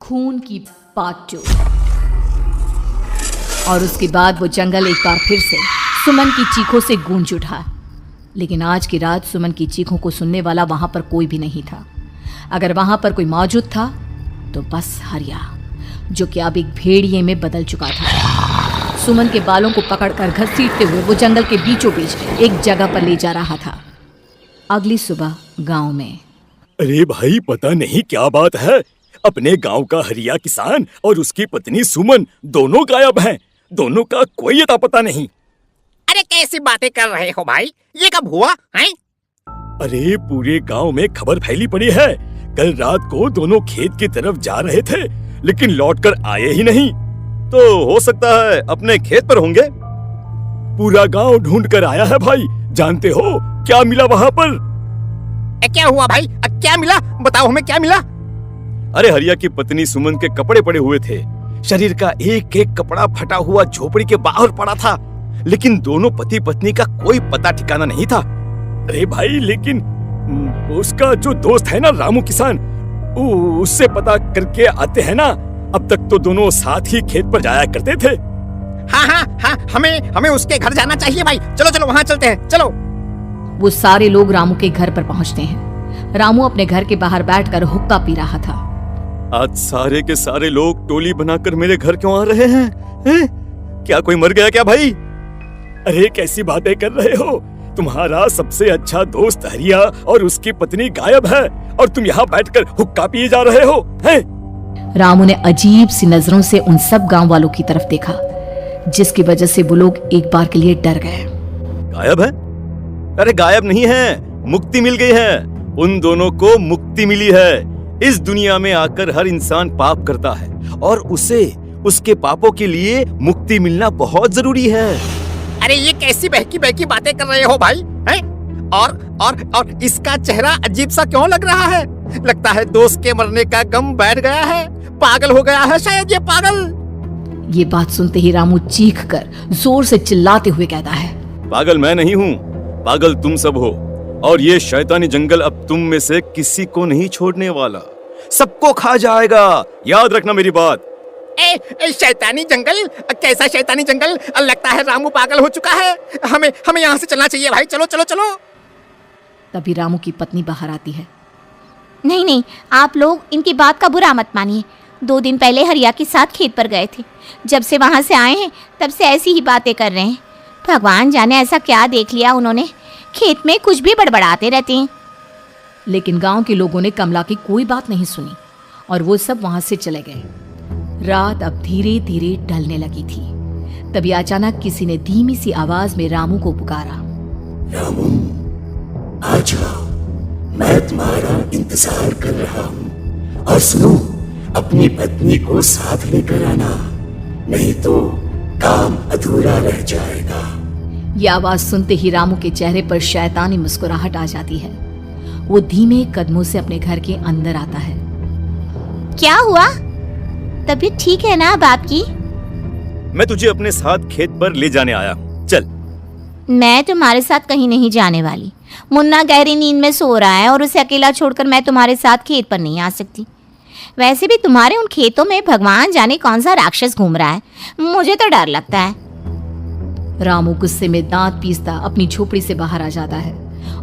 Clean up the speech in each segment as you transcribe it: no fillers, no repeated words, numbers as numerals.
खून की पार्ट 2। और उसके बाद वो जंगल एक बार फिर से सुमन की चीखों से गूंज उठा। लेकिन आज की रात सुमन की चीखों को सुनने वाला वहां पर कोई भी नहीं था। अगर वहां पर कोई मौजूद था तो बस हरिया, जो कि अब एक भेड़िए में बदल चुका था। सुमन के बालों को पकड़कर घसीटते हुए वो जंगल के बीचों बीच एक जगह पर ले जा रहा था। अगली सुबह गांव में, अरे भाई, पता नहीं क्या बात है, अपने गांव का हरिया किसान और उसकी पत्नी सुमन दोनों गायब हैं। दोनों का कोई अता पता नहीं। अरे कैसी बातें कर रहे हो भाई, ये कब हुआ है? अरे पूरे गांव में खबर फैली पड़ी है। कल रात को दोनों खेत की तरफ जा रहे थे, लेकिन लौटकर आए ही नहीं। तो हो सकता है अपने खेत पर होंगे। पूरा गांव ढूंढ कर आया है भाई। जानते हो क्या मिला वहां पर? क्या हुआ भाई? क्या मिला? बताओ हमें, क्या मिला? अरे हरिया की पत्नी सुमन के कपड़े पड़े हुए थे। शरीर का एक एक कपड़ा फटा हुआ झोपड़ी के बाहर पड़ा था, लेकिन दोनों पति पत्नी का कोई पता ठिकाना नहीं था। अरे भाई, लेकिन उसका जो दोस्त है ना रामू किसान, उससे पता करके आते हैं ना। अब तक तो दोनों साथ ही खेत पर जाया करते थे। हाँ, हमें उसके घर जाना चाहिए भाई। चलो वहाँ चलते हैं, चलो। वो सारे लोग रामू के घर पर पहुंचते हैं। रामू अपने घर के बाहर बैठकर हुक्का पी रहा था। आज सारे के सारे लोग टोली बनाकर मेरे घर क्यों आ रहे हैं? क्या कोई मर गया क्या भाई? अरे कैसी बातें कर रहे हो? तुम्हारा सबसे अच्छा दोस्त हरिया और उसकी पत्नी गायब है और तुम यहाँ बैठकर हुक्का पिए जा रहे हो हैं? रामू ने अजीब सी नजरों से उन सब गांव वालों की तरफ देखा, जिसकी वजह से वो लोग एक बार के लिए डर गए। गायब है? अरे गायब नहीं है, मुक्ति मिल गई है। उन दोनों को मुक्ति मिली है। इस दुनिया में आकर हर इंसान पाप करता है और उसे उसके पापों के लिए मुक्ति मिलना बहुत जरूरी है। अरे ये कैसी बहकी बहकी बातें कर रहे हो भाई, हैं? और इसका चेहरा अजीब सा क्यों लग रहा है? लगता है दोस्त के मरने का गम बैठ गया है। पागल हो गया है शायद ये पागल। ये बात सुनते ही रामू चीख कर जोर से चिल्लाते हुए कहता है, पागल मैं नहीं हूँ, पागल तुम सब हो। और ये शैतानी जंगल अब तुम में से किसी को नहीं छोड़ने वाला, सबको खा जाएगा। याद रखना मेरी बात। शैतानी जंगल? कैसा शैतानी जंगल? लगता है रामू पागल हो चुका है। हमें यहाँ से चलना चाहिए भाई। चलो। तभी रामू की पत्नी बाहर आती है। नहीं, आप लोग इनकी बात का बुरा मत मानिए। 2 दिन पहले हरिया के साथ खेत पर गए थे। जब से वहाँ से आए हैं तब से ऐसी ही बातें कर रहे हैं। भगवान जाने ऐसा क्या देख लिया उन्होंने, खेत में कुछ भी बड़बड़ाते रहते हैं। लेकिन गांव के लोगों ने कमला की कोई बात नहीं सुनी और वो सब वहां से चले गए। रात अब धीरे धीरे ढलने लगी थी। तभी अचानक किसी ने धीमी सी आवाज में रामू को पुकारा। रामू, आ जाओ, मैं तुम्हारा इंतजार कर रहा हूँ। और सुनो, अपनी पत्नी को साथ लेकर आना, नहीं तो काम अधूरा रह जाएगा। ये आवाज सुनते ही रामू के चेहरे पर शैतानी मुस्कुराहट आ जाती है। वो धीमे कदमों से अपने घर के अंदर आता है। क्या हुआ? तबीयत ठीक है ना अब आपकी? मैं तुझे अपने साथ खेत पर ले जाने आया हूँ, चल। मैं तुम्हारे साथ कहीं नहीं जाने वाली। मुन्ना गहरी नींद में सो रहा है और उसे अकेला छोड़कर मैं तुम्हारे साथ खेत पर नहीं आ सकती। वैसे भी तुम्हारे उन खेतों में भगवान जाने कौन सा राक्षस घूम रहा है, मुझे तो डर लगता है। रामू गुस्से में दांत पीसता अपनी झोपड़ी से बाहर आ जाता है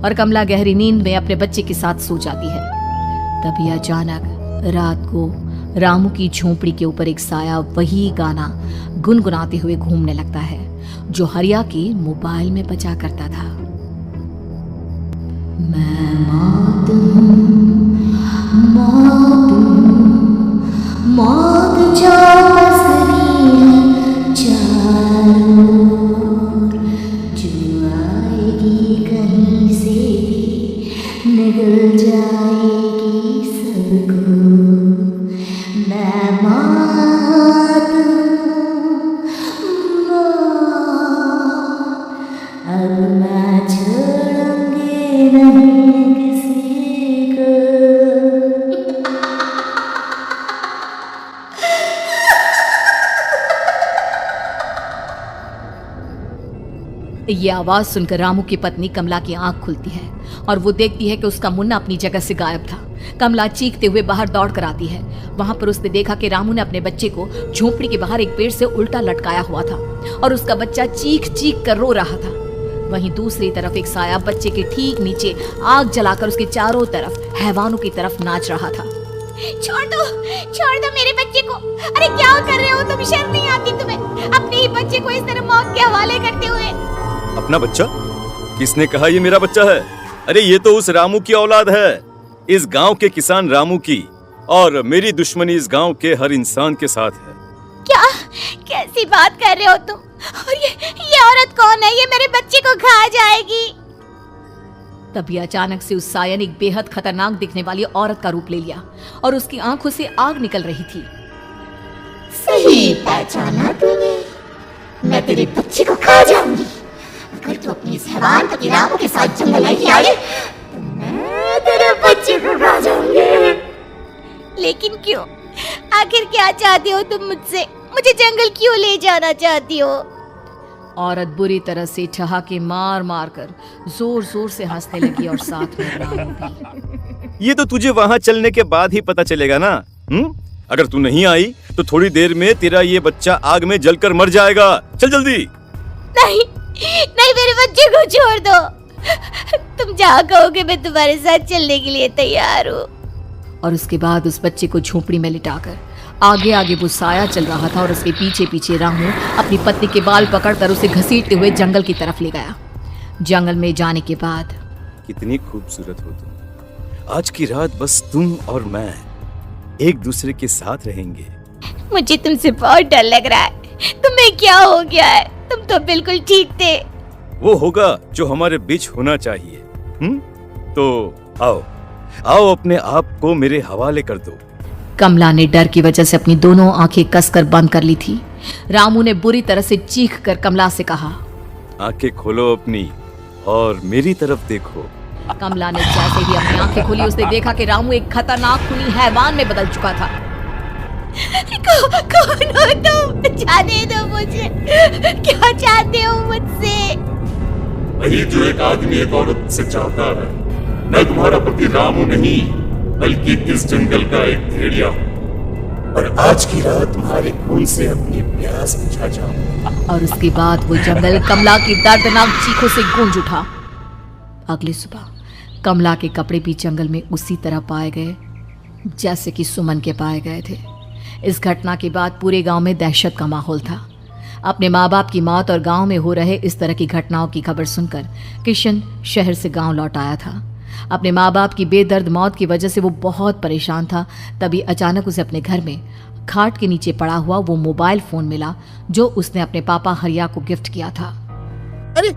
और कमला गहरी नींद में अपने बच्चे के साथ सो जाती है। तभी अचानक रात को रामू की झोपड़ी के ऊपर एक साया वही गाना गुनगुनाते हुए घूमने लगता है जो हरिया के मोबाइल में बजा करता था। मैं मौत जो पसरी है चारों, जो आएगी कहीं से भी निगल जाएगी सबको। मैं मौत अब मैं छोड़ूंगी नहीं किसी को। ये आवाज सुनकर रामू की पत्नी कमला की आंख खुलती है और वो देखती है कि उसका मुन्ना अपनी जगह से गायब था। कमला चीखते हुए बाहर दौड़ कर आती है। वहां पर उसने देखा कि रामू ने अपने बच्चे को झोपड़ी के बाहर एक पेड़ से उल्टा लटकाया हुआ था और उसका बच्चा चीख चीख कर रो रहा था। वहीं दूसरी तरफ एक साया बच्चे के ठीक नीचे आग जलाकर उसके चारों तरफ हैवानों की तरफ नाच रहा था। छोड़ दो मेरे बच्चे को। अरे क्या कर रहे हो तुम? शर्म नहीं आती तुम्हें अपने ही बच्चे को इस तरह मौत के हवाले करते हुए? अपना बच्चा? किसने कहा ये मेरा बच्चा है? अरे ये तो उस रामू की औलाद है, इस गांव के किसान रामू की, और मेरी दुश्मनी इस गांव के हर इंसान के साथ है। क्या? कैसी बात कर रहे हो तुम? और ये औरत कौन है? ये मेरे बच्चे को खा जाएगी। तभी अचानक से उस साया ने एक बेहद खतरनाक दिखने वाली औरत का रूप ले लिया और उसकी आंखों से आग निकल रही थी। सही पहचाना तूने, मैं तेरे बच्चे को खा जाऊंगी। अगर तू अपनी इस हैवान पति रामू के साथ जंगल नहीं आई तो मैं तेरे बच्चे को खा जाऊंगी। लेकिन क्यों? आखिर क्या चाहती हो तुम मुझसे? मुझे जंगल क्यों ले जाना चाहती हो? औरत बुरी तरह से ठहाके मार मार कर जोर जोर से हंसने लगी और साथ में रामू भी। ये तो तुझे वहाँ चलने के बाद ही पता चलेगा ना। अगर तू नहीं आई तो थोड़ी देर में तेरा ये बच्चा आग में जलकर मर जाएगा। चल जल्दी। नहीं, मेरे बच्चे को छोड़ दो। तुम जहाँ कहोगे मैं तुम्हारे साथ चलने के लिए तैयार हूँ। और उसके बाद उस बच्चे को झोपड़ी में लिटाकर आगे आगे वो साया चल रहा था और उसके पीछे पीछे रामू अपनी पत्नी के बाल पकड़कर उसे घसीटते हुए जंगल की तरफ ले गया। जंगल में जाने के बाद, कितनी खूबसूरत हो तुम। आज की रात बस तुम और मैं एक दूसरे के साथ रहेंगे। मुझे तुमसे बहुत डर लग रहा है। तुम्हें क्या हो गया है? तुम तो बिल्कुल ठीक थे। वो होगा जो हमारे बीच होना चाहिए। तो आओ अपने आप को मेरे हवाले कर दो। कमला ने डर की वजह से अपनी दोनों आंखें कसकर बंद कर ली थी। रामू ने बुरी तरह से चीख कर कमला से कहा, आंखें खोलो अपनी और मेरी तरफ देखो। कमला ने जैसे ही अपनी आंखें खोली उसने देखा कि रामू एक खतरनाक खूनी हैवान में बदल चुका था। कौन हो तुम? जाने दो मुझे। क्या चाहते हो मुझसे? वही जो एक आदमी एक औरत से चाहता है। मैं तुम्हारा पति रामू नहीं, बल्कि इस जंगल का एक भेड़िया हूँ, और आज की रात तुम्हारे खून से अपनी प्यास बुझा जाऊंगा। और उसके बाद वो जंगल कमला की दर्दनाक चीखों से गूंज उठा। अगली सुबह कमला के कपड़े भी जंगल में उसी तरह पाए गए जैसे कि सुमन के पाए गए थे। इस घटना के बाद पूरे गांव में दहशत का माहौल था। अपने माँ बाप की मौत और गांव में हो रहे इस तरह की घटनाओं की खबर सुनकर किशन शहर से गांव लौट आया था। अपने माँ बाप की बेदर्द मौत की वजह से वो बहुत परेशान था। तभी अचानक उसे अपने घर में खाट के नीचे पड़ा हुआ वो मोबाइल फोन मिला जो उसने अपने पापा हरिया को गिफ्ट किया था। अरे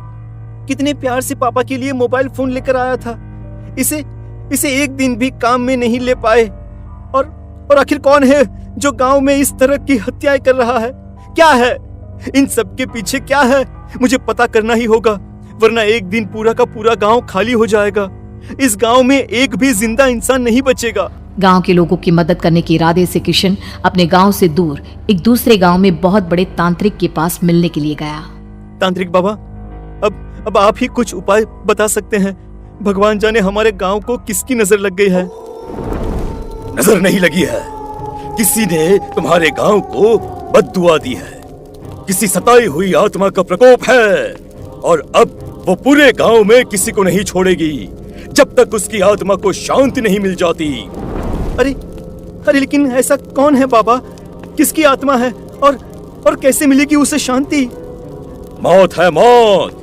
कितने प्यार से पापा के लिए मोबाइल फोन लेकर आया था। इसे एक दिन भी काम में नहीं ले पाए। और आखिर कौन है जो गांव में इस तरह की हत्याएं कर रहा है? क्या है इन सब के पीछे? क्या है? मुझे पता करना ही होगा, वरना एक दिन पूरा का पूरा गांव खाली हो जाएगा। इस गांव में एक भी जिंदा इंसान नहीं बचेगा। गांव के लोगों की मदद करने के इरादे से किशन अपने गांव से दूर एक दूसरे गांव में बहुत बड़े तांत्रिक के पास मिलने के लिए गया। तांत्रिक बाबा, अब आप ही कुछ उपाय बता सकते हैं। भगवान जाने हमारे गांव को किसकी नजर लग गई है। नजर नहीं लगी है, किसी ने तुम्हारे गांव को बद्दुआ दी है। किसी सताई हुई आत्मा का प्रकोप है और अब वो पूरे गांव में किसी को नहीं छोड़ेगी जब तक उसकी आत्मा को शांति नहीं मिल जाती। अरे लेकिन ऐसा कौन है बाबा? किसकी आत्मा है और कैसे मिलेगी उसे शांति? मौत है, मौत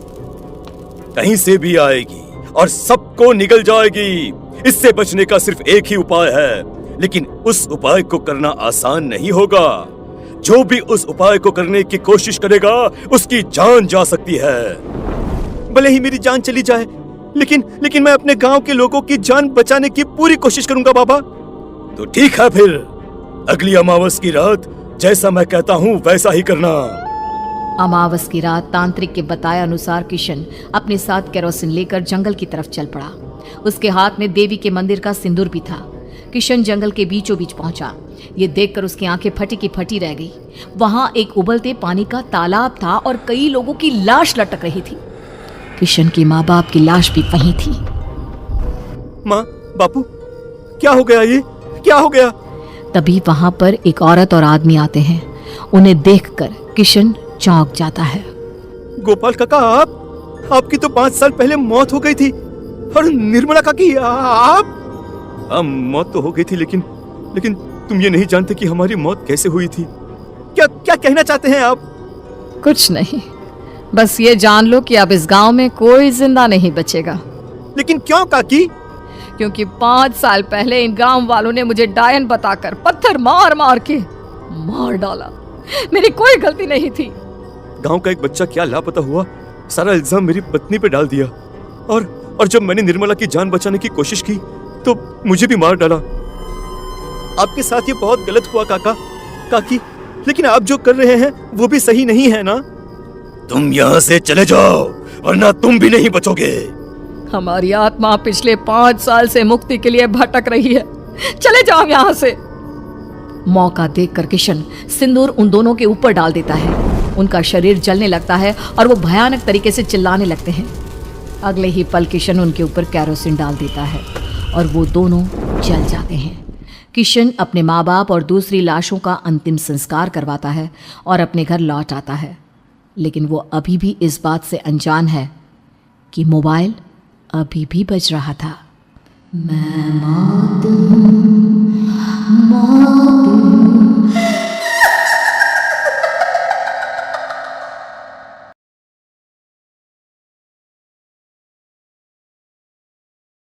कहीं से भी आएगी और सबको निगल जाएगी। इससे बचने का सिर्फ एक ही उपाय है, लेकिन उस उपाय को करना आसान नहीं होगा। जो भी उस उपाय को करने की कोशिश करेगा उसकी जान जा सकती है। भले ही मेरी जान चली जाए, लेकिन मैं अपने गांव के लोगों की जान बचाने की पूरी कोशिश करूंगा बाबा। तो ठीक है, फिर अगली अमावस की रात जैसा मैं कहता हूँ वैसा ही करना। अमावस की रात तांत्रिक के बताए अनुसार किशन अपने साथ केरोसिन लेकर जंगल की तरफ चल पड़ा। उसके हाथ में देवी के मंदिर का सिंदूर भी था। किशन जंगल के बीचों बीच पहुंचा। ये देखकर उसकी आंखें फटी की फटी रह गई। वहां एक उबलते पानी का तालाब था और कई लोगों की लाश लटक रही थी। किशन की माँ बाप की लाश भी वहीं थी। माँ, बापू, क्या हो गया ये? क्या हो गया? तभी वहां पर एक औरत और आदमी आते हैं। उन्हें देखकर किशन चौंक जाता है। गोपाल काका, आपकी तो 5 साल पहले मौत हो गई थी। और निर्मला काकी, आप? हाँ, मौत तो हो गई थी, लेकिन तुम ये नहीं जानते कि हमारी मौत कैसे हुई थी। क्या कहना चाहते हैं आप? कुछ नहीं, बस ये जान लो कि अब इस गांव में कोई जिंदा नहीं बचेगा। लेकिन क्यों काकी? क्योंकि 5 साल पहले इन गांव वालों ने मुझे डायन बताकर पत्थर मार मार के मार डाला। मेरी कोई गलती नहीं थी। गांव का एक बच्चा क्या लापता हुआ, सारा इल्जाम मेरी पत्नी पे डाल दिया। और जब मैंने निर्मला की जान बचाने की कोशिश की तो मुझे भी मार डाला। आपके साथ ये बहुत गलत हुआ काकी, लेकिन आप जो कर रहे हैं वो भी सही नहीं है ना? तुम यहाँ से चले जाओ, वरना तुम भी नहीं बचोगे। हमारी आत्मा पिछले 5 साल से मुक्ति के लिए भटक रही है। चले जाओ यहाँ से। मौका देखकर किशन सिंदूर उन दोनों के ऊपर डाल देता है। उनका शरीर जलने लगता है और वो भयानक तरीके से चिल्लाने लगते हैं। अगले ही पल किशन उनके ऊपर कैरोसिन डाल देता है और वो दोनों जल जाते हैं। किशन अपने माँ बाप और दूसरी लाशों का अंतिम संस्कार करवाता है और अपने घर लौट आता है। लेकिन वो अभी भी इस बात से अनजान है कि मोबाइल अभी भी बज रहा था। मैं मौत हूँ।